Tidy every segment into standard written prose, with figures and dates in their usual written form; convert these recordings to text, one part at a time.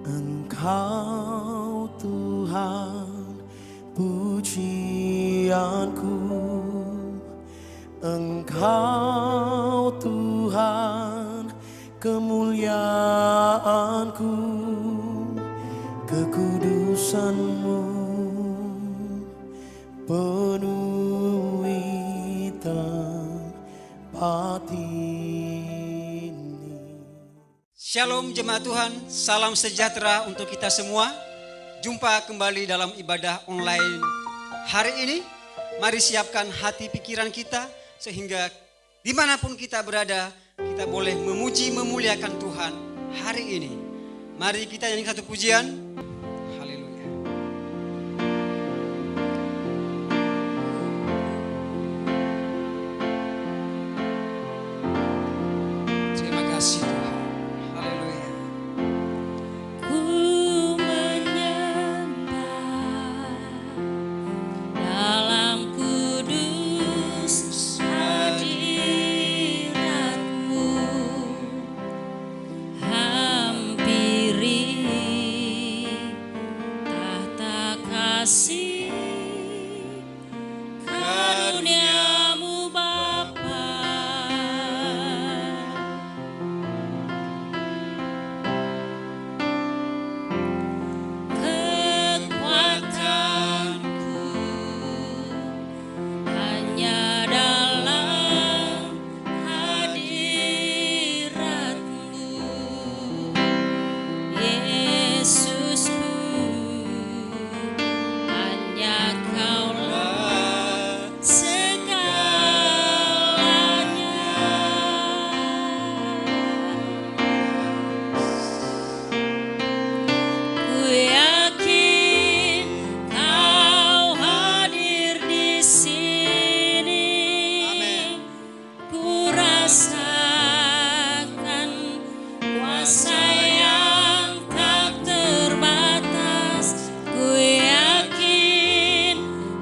Engkau Tuhan pujianku, Engkau Tuhan kemuliaanku, kekudusan-Mu penuhi tempat ini. Shalom jemaat Tuhan, salam sejahtera untuk kita semua. Jumpa kembali dalam ibadah online hari ini. Mari siapkan hati pikiran kita sehingga dimanapun kita berada, kita boleh memuji memuliakan Tuhan hari ini. Mari kita nyanyi satu pujian. Haleluya. Terima kasih Tuhan. Haleluya. Ku menyembah dalam kudus hadirat-Mu, hampiri tahta kasih karunia-Mu Bapa. Kekuatanku hanya dalam hadirat-Mu, Yesusku, hanya Kaulah segalanya. Ku yakin Kau hadir di sini. Amin. Ku rasakan kuasa yang tak terbatas. Ku yakin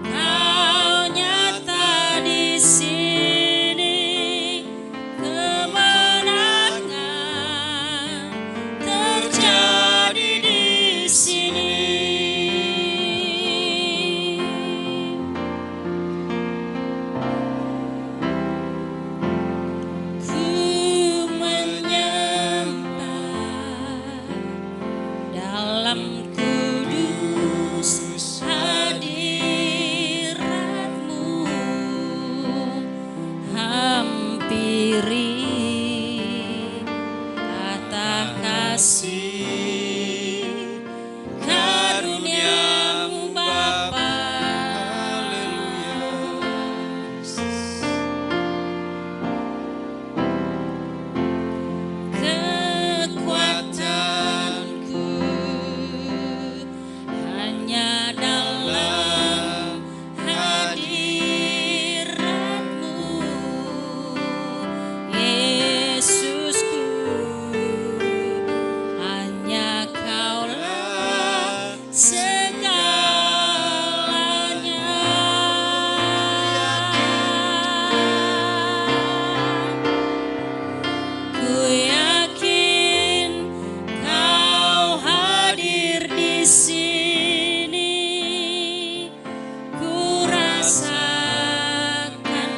Kau nyata di sini. Kemenangan terjadi di sini. Ku menyembah dalam kudus hadirat-Mu, hampiri tahta kasih karunia-Mu Bapa. Kekuatanku hanya dalam hadirat-Mu, Yesusku, hanya Kaulah segalanya. Ku yakin Kau hadir di sini. Ku rasakan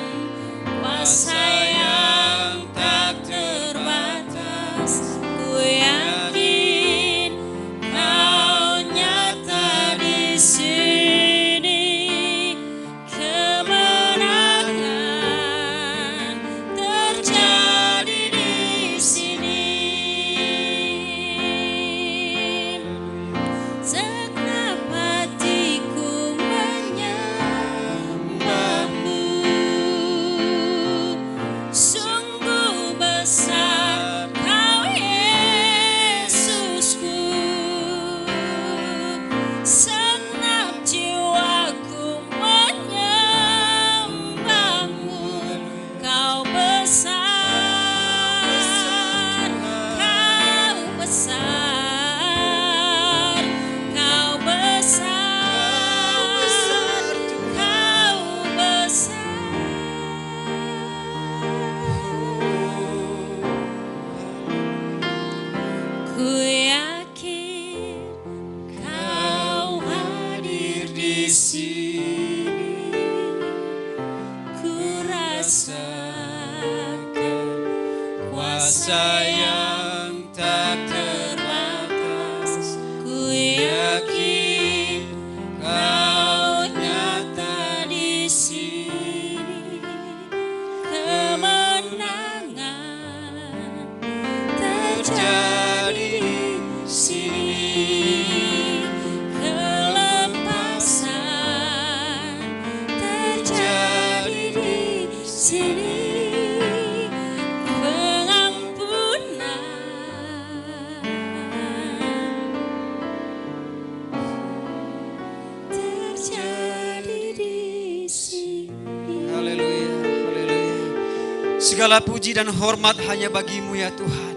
kuasa yang tak terbatas. Ku yakin Kau nyata di sini. Kemenangan terjadi di sini. Segenap hatiku menyembah-Mu. Sungguh besar Kau, Yesusku. Segenap jiwaku menyembah-Mu. Kau besar, Kau besar, Kau besar, Kau besar. Ku yakin di sini ku rasakan kuasa yang tak terbatas. Ku yakin Kau nyata di sini, kemenangan terjadi di sini, kelepasan terjadi di sini, pengampunan terjadi di sini. Haleluya, haleluya. Segala puji dan hormat hanya bagi-Mu ya Tuhan.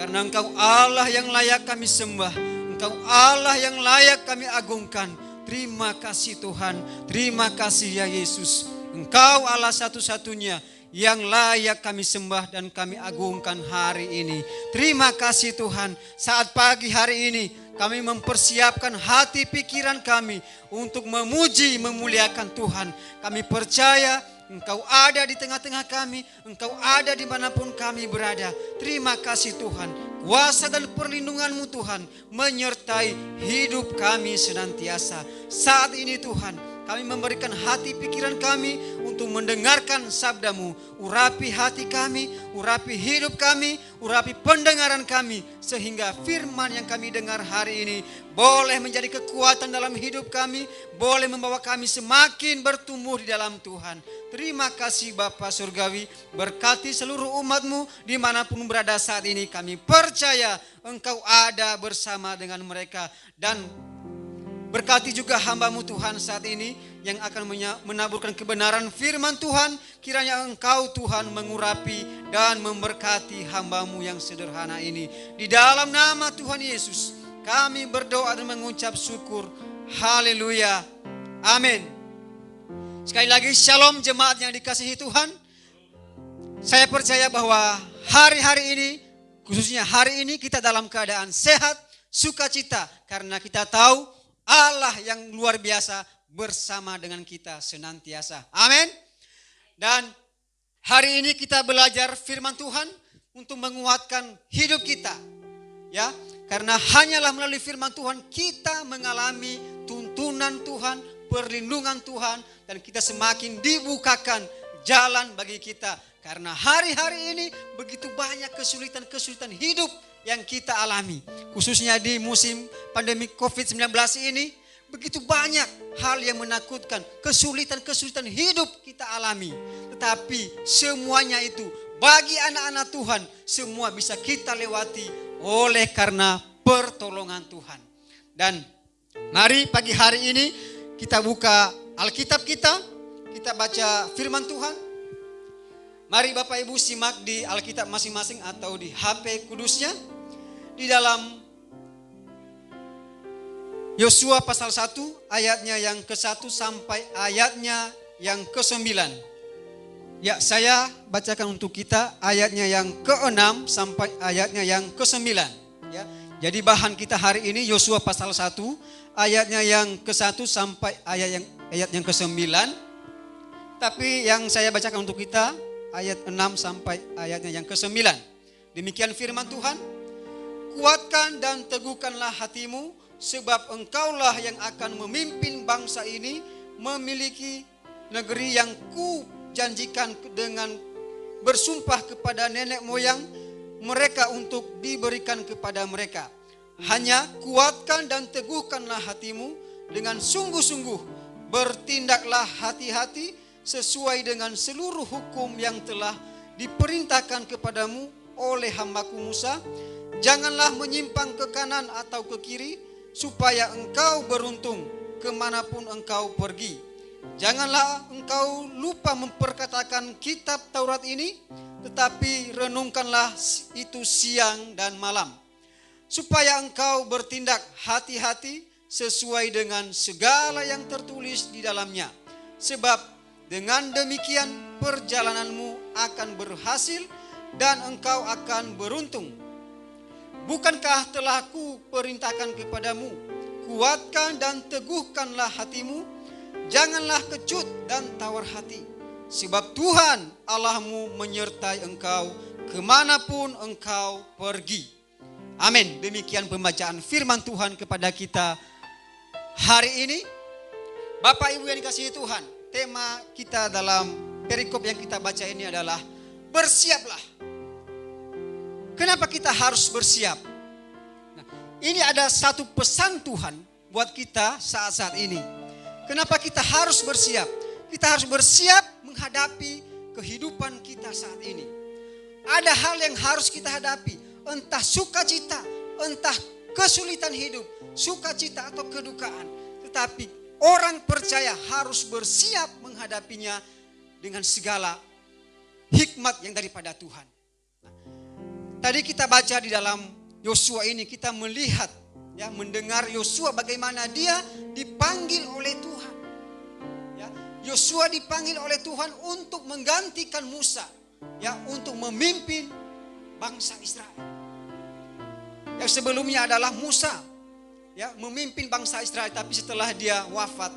Karena Engkau Allah yang layak kami sembah. Engkau Allah yang layak kami agungkan. Terima kasih Tuhan. Terima kasih ya Yesus. Engkau Allah satu-satunya yang layak kami sembah dan kami agungkan hari ini. Terima kasih Tuhan. Saat pagi hari ini kami mempersiapkan hati pikiran kami untuk memuji, memuliakan Tuhan. Kami percaya Engkau ada di tengah-tengah kami, Engkau ada dimanapun kami berada. Terima kasih Tuhan. Kuasa dan perlindungan-Mu Tuhan menyertai hidup kami senantiasa. Saat ini Tuhan, kami memberikan hati pikiran kami untuk mendengarkan sabda-Mu. Urapi hati kami, urapi hidup kami, urapi pendengaran kami. Sehingga firman yang kami dengar hari ini boleh menjadi kekuatan dalam hidup kami, boleh membawa kami semakin bertumbuh di dalam Tuhan. Terima kasih Bapa Surgawi, berkati seluruh umat-Mu dimanapun berada saat ini. Kami percaya Engkau ada bersama dengan mereka. Dan berkati juga hamba-Mu Tuhan saat ini yang akan menaburkan kebenaran firman Tuhan. Kiranya Engkau Tuhan mengurapi dan memberkati hamba-Mu yang sederhana ini. Di dalam nama Tuhan Yesus kami berdoa dan mengucap syukur. Haleluya. Amin. Sekali lagi shalom jemaat yang dikasihi Tuhan. Saya percaya bahwa hari-hari ini, khususnya hari ini kita dalam keadaan sehat, sukacita. Karena kita tahu Allah yang luar biasa bersama dengan kita senantiasa. Amin. Dan hari ini kita belajar firman Tuhan untuk menguatkan hidup kita. Ya, karena hanyalah melalui firman Tuhan kita mengalami tuntunan Tuhan, perlindungan Tuhan, dan kita semakin dibukakan jalan bagi kita. Karena hari-hari ini begitu banyak kesulitan-kesulitan hidup yang kita alami. Khususnya di musim pandemi COVID-19 ini, begitu banyak hal yang menakutkan, kesulitan-kesulitan hidup kita alami. Tetapi semuanya itu bagi anak-anak Tuhan, semua bisa kita lewati oleh karena pertolongan Tuhan. Dan mari pagi hari ini kita buka Alkitab kita baca firman Tuhan. Mari Bapak Ibu simak di Alkitab masing-masing atau di HP kudusnya. Di dalam Yosua pasal 1 ayatnya yang ke-1 sampai ayatnya yang ke-9. Ya, saya bacakan untuk kita ayatnya yang ke-6 sampai ayatnya yang ke-9. Ya, jadi bahan kita hari ini Yosua pasal 1 ayatnya yang ke-1 sampai ayat yang ke-9. Tapi yang saya bacakan untuk kita ayat 6 sampai ayatnya yang ke-9. Demikian firman Tuhan. Kuatkan dan teguhkanlah hatimu, sebab engkaulah yang akan memimpin bangsa ini memiliki negeri yang ku janjikan dengan bersumpah kepada nenek moyang mereka untuk diberikan kepada mereka. Hanya kuatkan dan teguhkanlah hatimu dengan sungguh-sungguh, bertindaklah hati-hati sesuai dengan seluruh hukum yang telah diperintahkan kepadamu oleh hambaku Musa. Janganlah menyimpang ke kanan atau ke kiri, supaya engkau beruntung kemanapun engkau pergi. Janganlah engkau lupa memperkatakan kitab Taurat ini, tetapi renungkanlah itu siang dan malam, supaya engkau bertindak hati-hati sesuai dengan segala yang tertulis di dalamnya. Sebab dengan demikian perjalananmu akan berhasil dan engkau akan beruntung. Bukankah telah ku perintahkan kepadamu, kuatkan dan teguhkanlah hatimu, Janganlah kecut dan tawar hati, sebab Tuhan Allahmu menyertai engkau kemanapun engkau pergi. Amin. Demikian pembacaan firman Tuhan kepada kita hari ini. Bapak Ibu yang dikasihi Tuhan, tema kita dalam perikop yang kita baca ini adalah bersiaplah. Kenapa kita harus bersiap? Nah, ini ada satu pesan Tuhan buat kita saat-saat ini. Kenapa kita harus bersiap? Kita harus bersiap menghadapi kehidupan kita saat ini. Ada hal yang harus kita hadapi, entah sukacita, entah kesulitan hidup, sukacita atau kedukaan. Tetapi orang percaya harus bersiap menghadapinya dengan segala hikmat yang daripada Tuhan. Nah, tadi kita baca di dalam Yosua ini, kita melihat, ya, mendengar Yosua bagaimana dia dipanggil oleh Tuhan. Ya, Yosua dipanggil oleh Tuhan untuk menggantikan Musa, ya, untuk memimpin bangsa Israel. Yang sebelumnya adalah Musa, ya, memimpin bangsa Israel, tapi setelah dia wafat,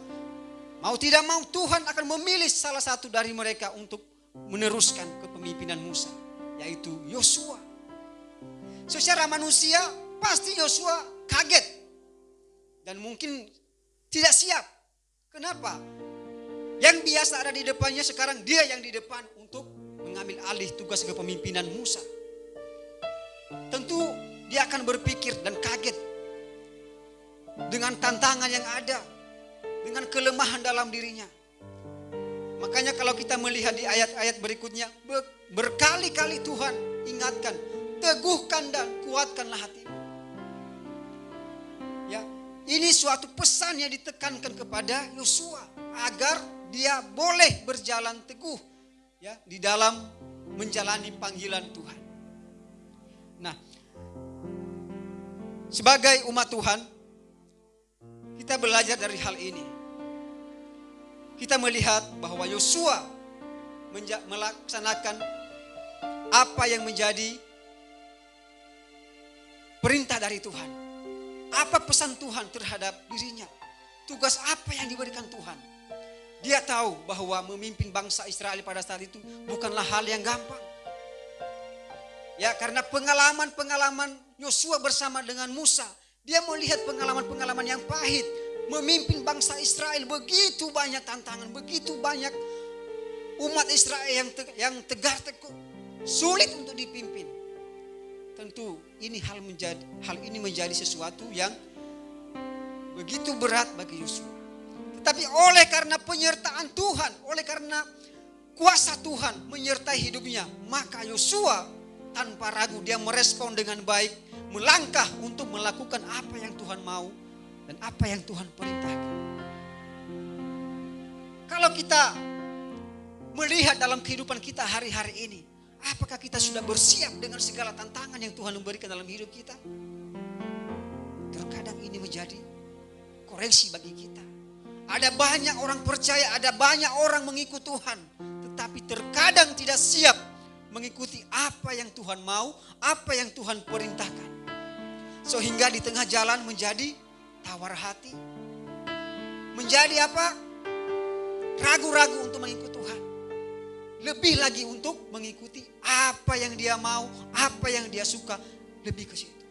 mau tidak mau Tuhan akan memilih salah satu dari mereka untuk meneruskan kepemimpinan Musa, yaitu Yosua. Secara manusia pasti Yosua kaget dan mungkin tidak siap. Kenapa? Yang biasa ada di depannya sekarang dia yang di depan untuk mengambil alih tugas kepemimpinan Musa. Tentu dia akan berpikir dan kaget dengan tantangan yang ada, dengan kelemahan dalam dirinya. Makanya kalau kita melihat di ayat-ayat berikutnya, berkali-kali Tuhan ingatkan, teguhkan dan kuatkanlah hatimu. Ya, ini suatu pesan yang ditekankan kepada Yosua agar dia boleh berjalan teguh, ya, di dalam menjalani panggilan Tuhan. Nah, sebagai umat Tuhan, kita belajar dari hal ini. Kita melihat bahwa Yosua melaksanakan apa yang menjadi perintah dari Tuhan. Apa pesan Tuhan terhadap dirinya? Tugas apa yang diberikan Tuhan? Dia tahu bahwa memimpin bangsa Israel pada saat itu bukanlah hal yang gampang. Ya, karena pengalaman-pengalaman Yosua bersama dengan Musa, dia melihat pengalaman-pengalaman yang pahit. Memimpin bangsa Israel begitu banyak tantangan, begitu banyak umat Israel yang tegar teguh, sulit untuk dipimpin. Tentu hal ini menjadi sesuatu yang begitu berat bagi Yosua. Tetapi oleh karena penyertaan Tuhan, oleh karena kuasa Tuhan menyertai hidupnya, maka Yosua tanpa ragu dia merespon dengan baik, melangkah untuk melakukan apa yang Tuhan mau dan apa yang Tuhan perintahkan. Kalau kita melihat dalam kehidupan kita hari-hari ini, apakah kita sudah bersiap dengan segala tantangan yang Tuhan memberikan dalam hidup kita? Terkadang ini menjadi koreksi bagi kita. Ada banyak orang percaya, ada banyak orang mengikut Tuhan, tetapi terkadang tidak siap mengikuti apa yang Tuhan mau, apa yang Tuhan perintahkan. Sehingga di tengah jalan menjadi tawar hati. Menjadi apa? Ragu-ragu untuk mengikut Tuhan. Lebih lagi untuk mengikuti apa yang dia mau, apa yang dia suka, lebih ke situ.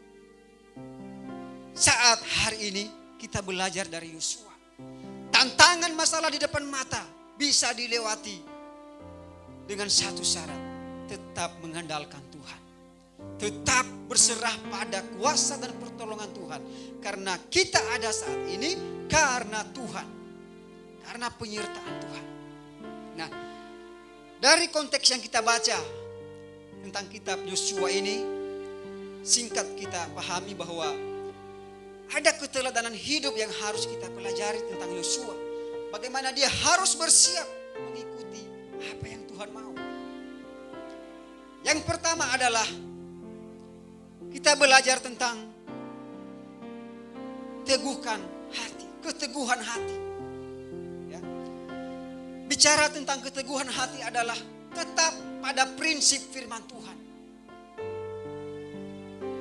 Saat hari ini kita belajar dari Yosua. Tantangan masalah di depan mata bisa dilewati dengan satu syarat. Tetap mengandalkan Tuhan. Tetap berserah pada kuasa dan pertolongan Tuhan. Karena kita ada saat ini karena Tuhan. Karena penyertaan Tuhan. Nah, dari konteks yang kita baca tentang kitab Yosua ini, singkat kita pahami bahwa ada keteladanan hidup yang harus kita pelajari tentang Yosua. Bagaimana dia harus bersiap mengikuti apa yang Tuhan mau. Yang pertama adalah kita belajar tentang teguhkan hati, keteguhan hati. Ya. Bicara tentang keteguhan hati adalah tetap pada prinsip firman Tuhan.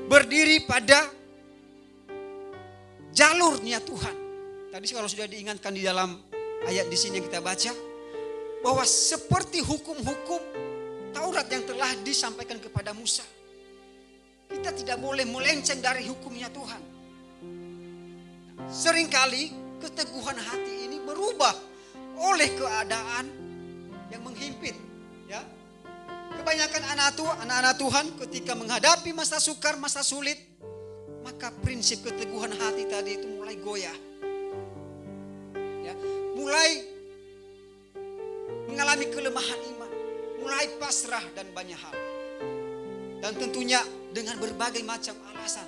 Berdiri pada jalurnya Tuhan. Tadi kalau sudah diingatkan di dalam ayat di sini yang kita baca, bahwa seperti hukum-hukum Taurat yang telah disampaikan kepada Musa, kita tidak boleh melenceng dari hukumnya Tuhan. Seringkali keteguhan hati ini berubah oleh keadaan yang menghimpit. Ya, kebanyakan anak-anak Tuhan ketika menghadapi masa sukar, masa sulit, maka prinsip keteguhan hati tadi itu mulai goyah. Ya, mulai mengalami kelemahan iman, mulai pasrah dan banyak hal. Dan tentunya dengan berbagai macam alasan.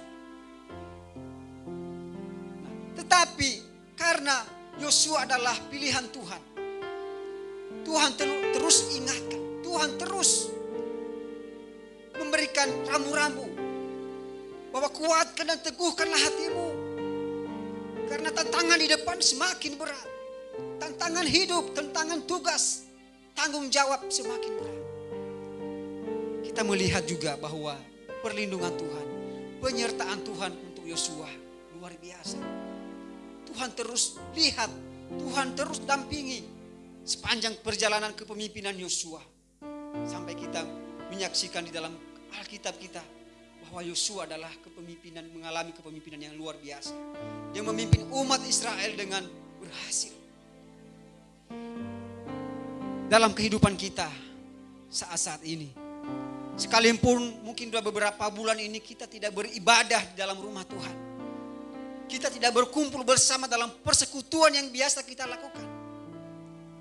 Nah, tetapi karena Yosua adalah pilihan Tuhan, Tuhan terus ingatkan, Tuhan terus memberikan ramu-ramu bahwa kuatkan dan teguhkanlah hatimu. Karena tantangan di depan semakin berat. Tantangan hidup, tantangan tugas, tanggung jawab semakin berat. Kita melihat juga bahwa perlindungan Tuhan, penyertaan Tuhan untuk Yosua luar biasa. Tuhan terus lihat, Tuhan terus dampingi sepanjang perjalanan kepemimpinan Yosua. Sampai kita menyaksikan di dalam Alkitab kita bahwa Yosua adalah mengalami kepemimpinan yang luar biasa. Dia memimpin umat Israel dengan berhasil. Dalam kehidupan kita saat-saat ini, sekalipun mungkin sudah beberapa bulan ini kita tidak beribadah di dalam rumah Tuhan, kita tidak berkumpul bersama dalam persekutuan yang biasa kita lakukan.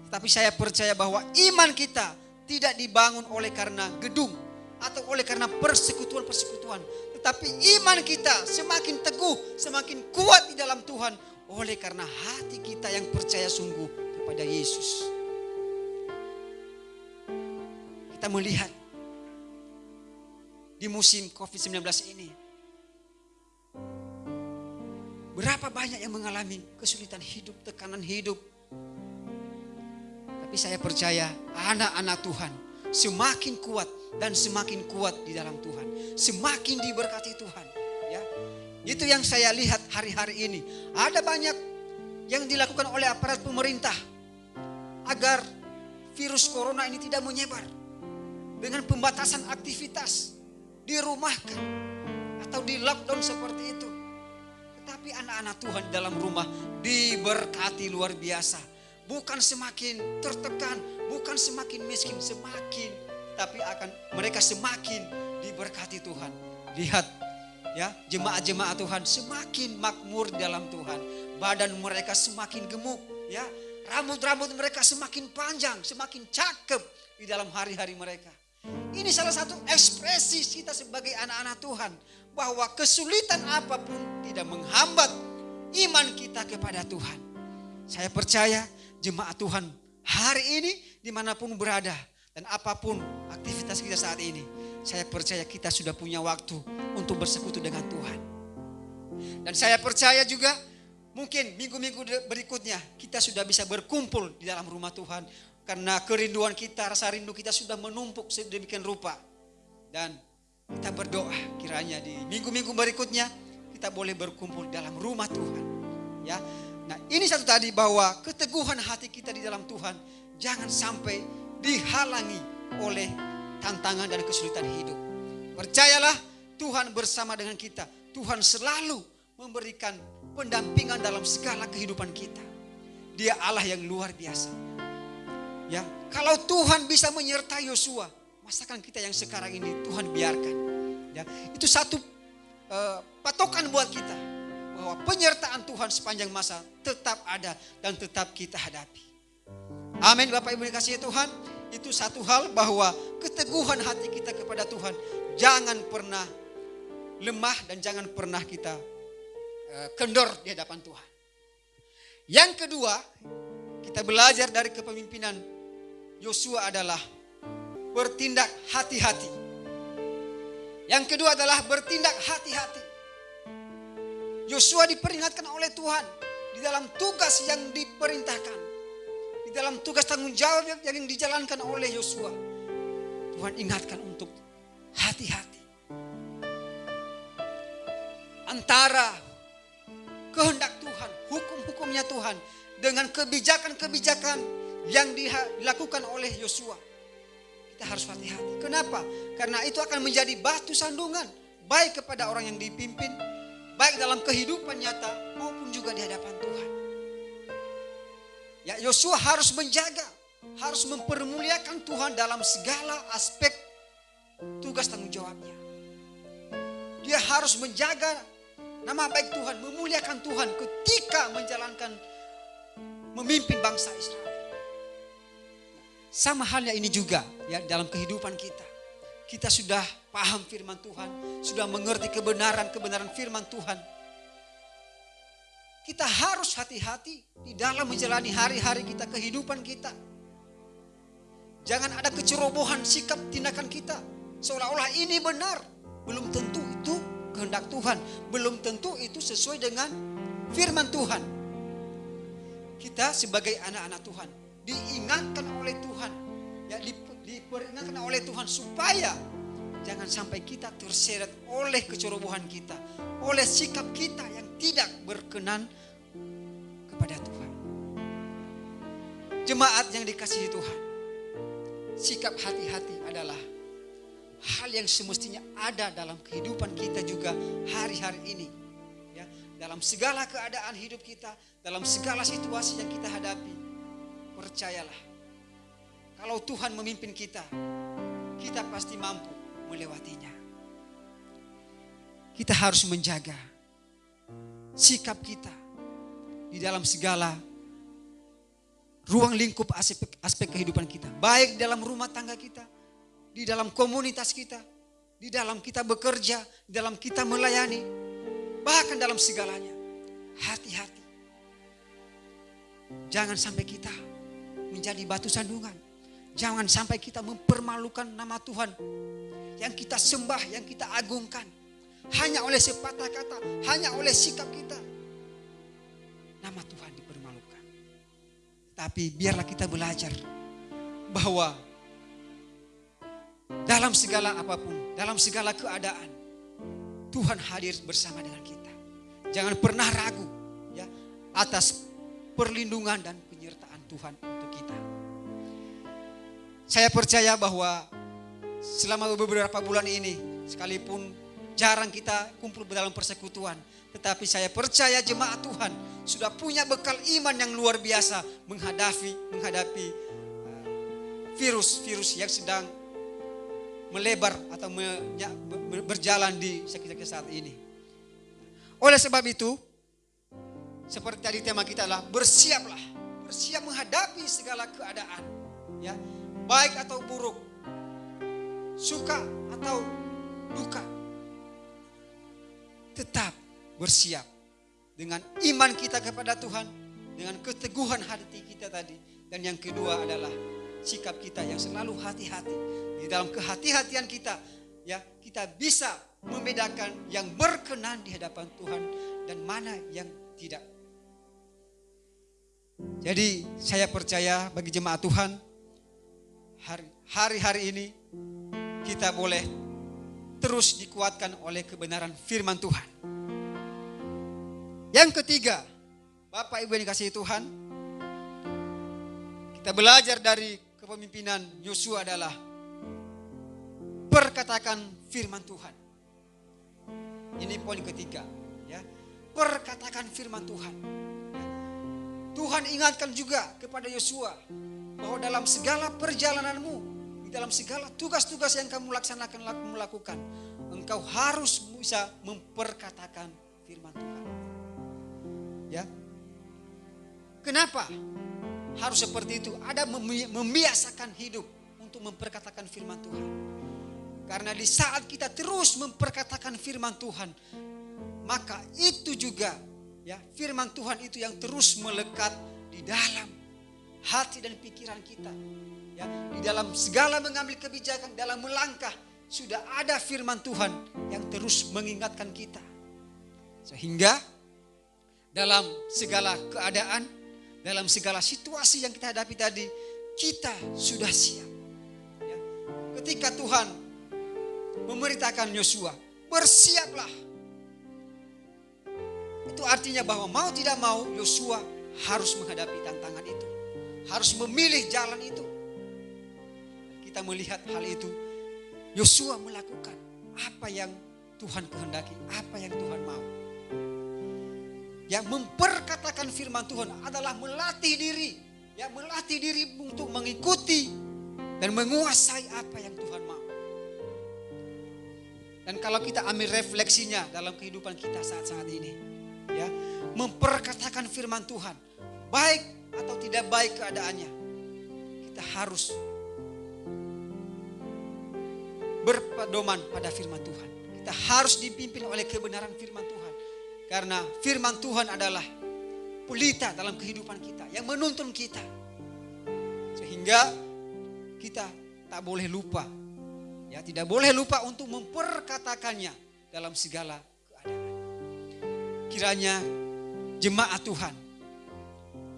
Tapi saya percaya bahwa iman kita tidak dibangun oleh karena gedung atau oleh karena persekutuan-persekutuan, tetapi iman kita semakin teguh, semakin kuat di dalam Tuhan oleh karena hati kita yang percaya sungguh kepada Yesus. Kita melihat di musim COVID-19 ini, berapa banyak yang mengalami kesulitan hidup, tekanan hidup. Tapi saya percaya anak-anak Tuhan semakin kuat dan semakin kuat di dalam Tuhan, semakin diberkati Tuhan. Ya, itu yang saya lihat hari-hari ini. Ada banyak yang dilakukan oleh aparat pemerintah agar virus corona ini tidak menyebar, dengan pembatasan aktivitas, dirumahkan atau di lockdown seperti itu. Tetapi anak-anak Tuhan dalam rumah diberkati luar biasa. Bukan semakin tertekan, bukan semakin miskin, tapi mereka semakin diberkati Tuhan. Lihat ya, jemaat-jemaat Tuhan semakin makmur dalam Tuhan. Badan mereka semakin gemuk, ya. Rambut-rambut mereka semakin panjang, semakin cakep di dalam hari-hari mereka. Ini salah satu ekspresi kita sebagai anak-anak Tuhan, bahwa kesulitan apapun tidak menghambat iman kita kepada Tuhan. Saya percaya jemaat Tuhan hari ini dimanapun berada dan apapun aktivitas kita saat ini, saya percaya kita sudah punya waktu untuk bersekutu dengan Tuhan. Dan saya percaya juga mungkin minggu-minggu berikutnya kita sudah bisa berkumpul di dalam rumah Tuhan. Karena kerinduan kita, rasa rindu kita sudah menumpuk sedemikian rupa. Dan kita berdoa kiranya di minggu-minggu berikutnya kita boleh berkumpul dalam rumah Tuhan. Ya, nah ini satu tadi, bahwa keteguhan hati kita di dalam Tuhan jangan sampai dihalangi oleh tantangan dan kesulitan hidup. Percayalah Tuhan bersama dengan kita. Tuhan selalu memberikan pendampingan dalam segala kehidupan kita. Dia Allah yang luar biasa. Ya, kalau Tuhan bisa menyertai Yosua, masakan kita yang sekarang ini Tuhan biarkan. Ya, itu satu patokan buat kita, bahwa penyertaan Tuhan sepanjang masa tetap ada dan tetap kita hadapi. Amin. Bapak Ibu dikasihi Tuhan, itu satu hal, bahwa keteguhan hati kita kepada Tuhan jangan pernah lemah dan jangan pernah kita kendor di hadapan Tuhan. Yang kedua, kita belajar dari kepemimpinan Yosua adalah bertindak hati-hati. Yang kedua adalah bertindak hati-hati. Yosua diperingatkan oleh Tuhan di dalam tugas yang diperintahkan, di dalam tugas tanggung jawab yang dijalankan oleh Yosua. Tuhan ingatkan untuk hati-hati antara kehendak Tuhan, hukum-hukumnya Tuhan, dengan kebijakan-kebijakan yang dilakukan oleh Yosua. Kita harus hati-hati. Kenapa? Karena itu akan menjadi batu sandungan baik kepada orang yang dipimpin, baik dalam kehidupan nyata maupun juga di hadapan Tuhan. Ya, Yosua harus menjaga, harus mempermuliakan Tuhan dalam segala aspek tugas tanggung jawabnya. Dia harus menjaga nama baik Tuhan, memuliakan Tuhan ketika memimpin bangsa Israel. Sama halnya ini juga ya dalam kehidupan kita. Kita sudah paham firman Tuhan, sudah mengerti kebenaran firman Tuhan. Kita harus hati-hati di dalam menjalani hari-hari kita, kehidupan kita. Jangan ada kecerobohan sikap tindakan kita. Seolah-olah ini benar. Belum tentu itu kehendak Tuhan. Belum tentu itu sesuai dengan firman Tuhan. Kita sebagai anak-anak Tuhan diingatkan oleh Tuhan. Ya, diperingatkan oleh Tuhan supaya jangan sampai kita terseret oleh kecerobohan kita, oleh sikap kita yang tidak berkenan kepada Tuhan. Jemaat yang dikasihi Tuhan, sikap hati-hati adalah hal yang semestinya ada dalam kehidupan kita juga hari-hari ini. Ya, dalam segala keadaan hidup kita, dalam segala situasi yang kita hadapi, percayalah, kalau Tuhan memimpin kita, kita pasti mampu melewatinya. Kita harus menjaga sikap kita di dalam segala ruang lingkup aspek kehidupan kita. Baik dalam rumah tangga kita, di dalam komunitas kita, di dalam kita bekerja, di dalam kita melayani, bahkan dalam segalanya. Hati-hati. Jangan sampai kita menjadi batu sandungan. Jangan sampai kita mempermalukan nama Tuhan yang kita sembah, yang kita agungkan. Hanya oleh sepatah kata, hanya oleh sikap kita, nama Tuhan dipermalukan. Tapi biarlah kita belajar bahwa dalam segala apapun, dalam segala keadaan, Tuhan hadir bersama dengan kita. Jangan pernah ragu ya atas perlindungan dan penyertaan Tuhan untuk kita. Saya percaya bahwa selama beberapa bulan ini, sekalipun jarang kita kumpul dalam persekutuan, tetapi saya percaya jemaat Tuhan sudah punya bekal iman yang luar biasa menghadapi virus yang sedang melebar atau berjalan di sekitar saat ini. Oleh sebab itu, seperti tadi tema kita adalah bersiap menghadapi segala keadaan, ya, baik atau buruk, suka atau duka. Tetap bersiap dengan iman kita kepada Tuhan, dengan keteguhan hati kita tadi, dan yang kedua adalah sikap kita yang selalu hati-hati. Di dalam kehati-hatian kita, ya, kita bisa membedakan yang berkenan di hadapan Tuhan dan mana yang tidak. Jadi saya percaya bagi jemaat Tuhan, hari-hari ini kita boleh terus dikuatkan oleh kebenaran firman Tuhan. Yang ketiga, Bapak Ibu yang dikasihi Tuhan, kita belajar dari kepemimpinan Yosua adalah perkatakan firman Tuhan. Ini poin ketiga, ya. Perkatakan firman Tuhan. Tuhan ingatkan juga kepada Yosua bahwa dalam segala perjalananmu, di dalam segala tugas-tugas yang kamu lakukan, engkau harus bisa memperkatakan firman Tuhan. Ya. Kenapa harus seperti itu? Ada membiasakan hidup untuk memperkatakan firman Tuhan. Karena di saat kita terus memperkatakan firman Tuhan, maka itu juga, ya, firman Tuhan itu yang terus melekat di dalam hati dan pikiran kita. Ya, di dalam segala mengambil kebijakan, dalam melangkah, sudah ada firman Tuhan yang terus mengingatkan kita. Sehingga dalam segala keadaan, dalam segala situasi yang kita hadapi tadi, kita sudah siap. Ya. Ketika Tuhan memerintahkan Yosua, bersiaplah. Itu artinya bahwa mau tidak mau Yosua harus menghadapi tantangan itu, harus memilih jalan itu. Kita melihat hal itu, Yosua melakukan apa yang Tuhan kehendaki, apa yang Tuhan mau. Yang memperkatakan firman Tuhan adalah melatih diri, melatih diri untuk mengikuti dan menguasai apa yang Tuhan mau. Dan kalau kita ambil refleksinya dalam kehidupan kita saat-saat ini, memperkatakan firman Tuhan, baik atau tidak baik keadaannya, kita harus berpedoman pada firman Tuhan. Kita harus dipimpin oleh kebenaran firman Tuhan. Karena firman Tuhan adalah pelita dalam kehidupan kita, yang menuntun kita. Sehingga kita tak boleh lupa, tidak boleh lupa untuk memperkatakannya dalam segala keadaan. Kiranya jemaat Tuhan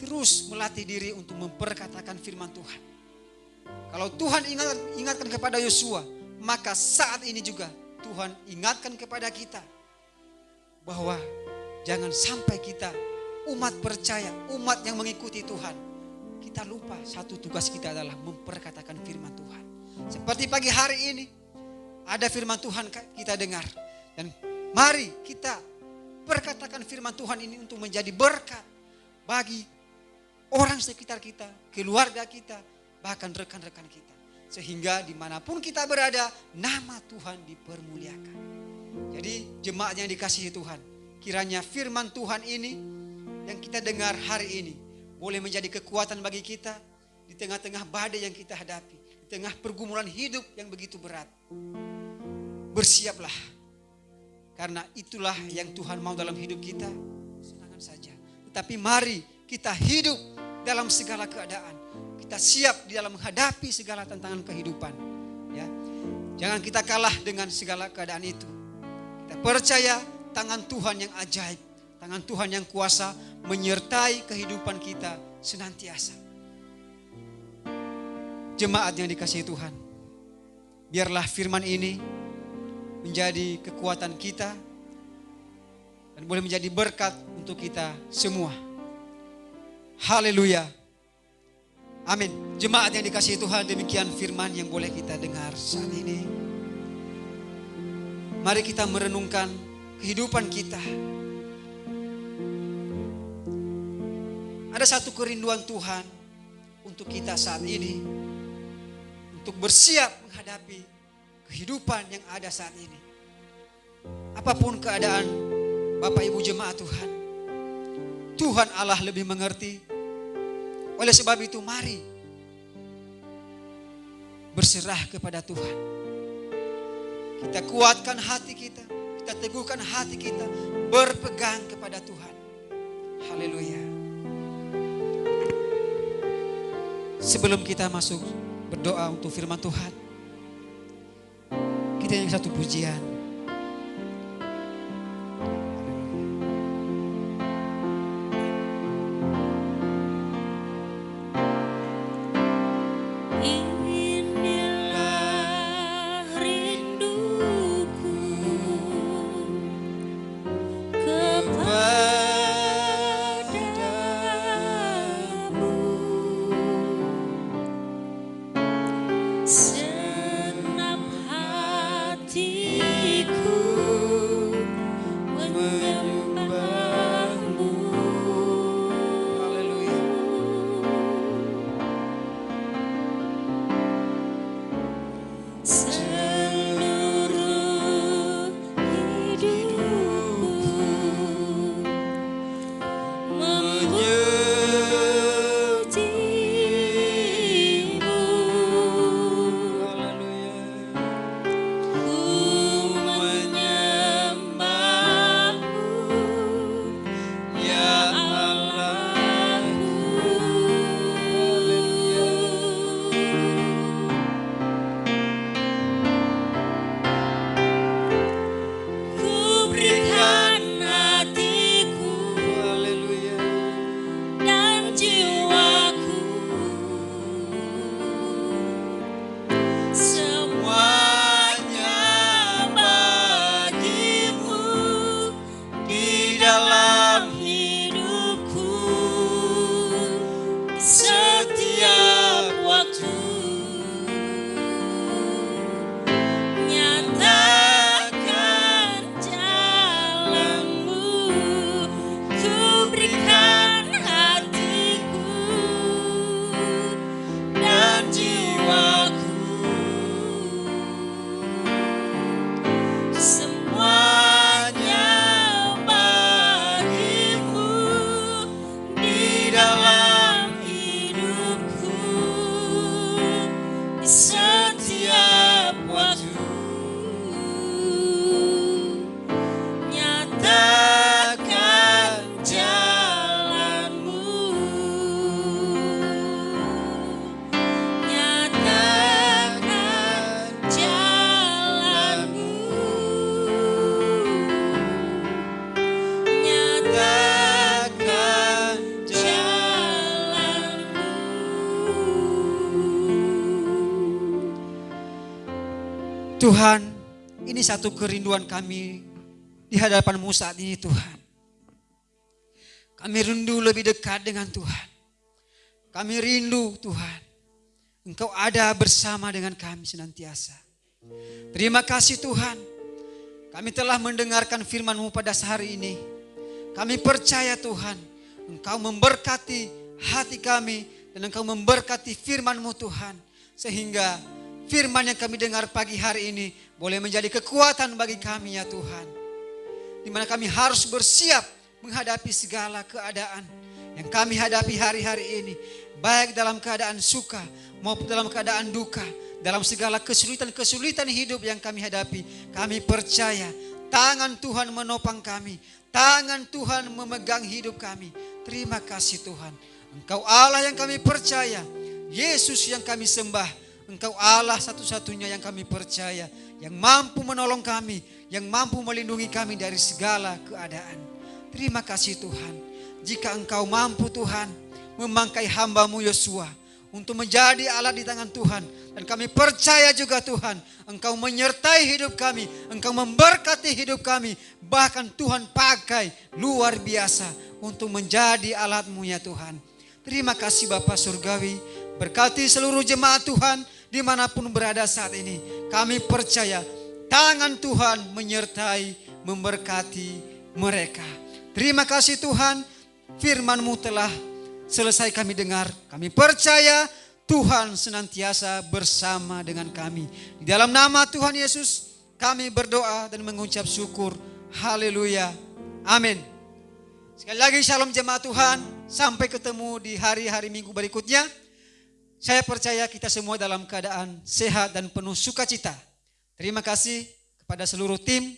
terus melatih diri untuk memperkatakan firman Tuhan. Kalau Tuhan ingatkan kepada Yosua, maka saat ini juga Tuhan ingatkan kepada kita bahwa jangan sampai kita, umat percaya, umat yang mengikuti Tuhan, kita lupa satu tugas kita adalah memperkatakan firman Tuhan. Seperti pagi hari ini ada firman Tuhan kita dengar, dan mari kita perkatakan firman Tuhan ini untuk menjadi berkat bagi orang sekitar kita, keluarga kita, bahkan rekan-rekan kita. Sehingga dimanapun kita berada, nama Tuhan dipermuliakan. Jadi jemaat yang dikasihi Tuhan, kiranya firman Tuhan ini yang kita dengar hari ini boleh menjadi kekuatan bagi kita di tengah-tengah badai yang kita hadapi, di tengah pergumulan hidup yang begitu berat. Bersiaplah, karena itulah yang Tuhan mau dalam hidup kita, senangan saja. Tetapi mari kita hidup dalam segala keadaan. Kita siap di dalam menghadapi segala tantangan kehidupan. Jangan kita kalah dengan segala keadaan itu. Kita percaya tangan Tuhan yang ajaib, tangan Tuhan yang kuasa menyertai kehidupan kita senantiasa. Jemaat yang dikasihi Tuhan, biarlah firman ini menjadi kekuatan kita dan boleh menjadi berkat untuk kita semua. Haleluya. Amin. Jemaat yang dikasihi Tuhan, demikian firman yang boleh kita dengar saat ini. Mari kita merenungkan kehidupan kita. Ada satu kerinduan Tuhan untuk kita saat ini, untuk bersiap menghadapi kehidupan yang ada saat ini. Apapun keadaan Bapak Ibu jemaat Tuhan, Tuhan Allah lebih mengerti. Oleh sebab itu mari berserah kepada Tuhan. Kita kuatkan hati kita, kita teguhkan hati kita, berpegang kepada Tuhan. Haleluya. Sebelum kita masuk berdoa untuk firman Tuhan, kita yang satu pujian. Senam hati Tuhan, ini satu kerinduan kami di hadapan-Mu saat ini Tuhan. Kami rindu lebih dekat dengan Tuhan. Kami rindu Tuhan, Engkau ada bersama dengan kami senantiasa. Terima kasih Tuhan, kami telah mendengarkan firman-Mu pada hari ini. Kami percaya Tuhan, Engkau memberkati hati kami dan Engkau memberkati firman-Mu Tuhan. Sehingga firman yang kami dengar pagi hari ini boleh menjadi kekuatan bagi kami ya Tuhan. Di mana kami harus bersiap menghadapi segala keadaan yang kami hadapi hari-hari ini. Baik dalam keadaan suka maupun dalam keadaan duka. Dalam segala kesulitan-kesulitan hidup yang kami hadapi. Kami percaya tangan Tuhan menopang kami. Tangan Tuhan memegang hidup kami. Terima kasih Tuhan. Engkau Allah yang kami percaya. Yesus yang kami sembah. Engkau Allah satu-satunya yang kami percaya. Yang mampu menolong kami. Yang mampu melindungi kami dari segala keadaan. Terima kasih Tuhan. Jika Engkau mampu Tuhan memangkai hamba-Mu Yosua untuk menjadi alat di tangan Tuhan. Dan kami percaya juga Tuhan, Engkau menyertai hidup kami. Engkau memberkati hidup kami. Bahkan Tuhan pakai luar biasa untuk menjadi alat-Mu ya Tuhan. Terima kasih Bapa Surgawi. Berkati seluruh jemaat Tuhan dimanapun berada saat ini. Kami percaya tangan Tuhan menyertai, memberkati mereka. Terima kasih Tuhan, firman-Mu telah selesai kami dengar. Kami percaya Tuhan senantiasa bersama dengan kami. Di dalam nama Tuhan Yesus kami berdoa dan mengucap syukur. Haleluya. Amin. Sekali lagi shalom jemaat Tuhan. Sampai ketemu di hari-hari minggu berikutnya. Saya percaya kita semua dalam keadaan sehat dan penuh sukacita. Terima kasih kepada seluruh tim.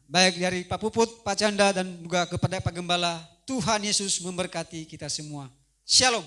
Baik dari Pak Puput, Pak Canda dan juga kepada Pak Gembala. Tuhan Yesus memberkati kita semua. Shalom.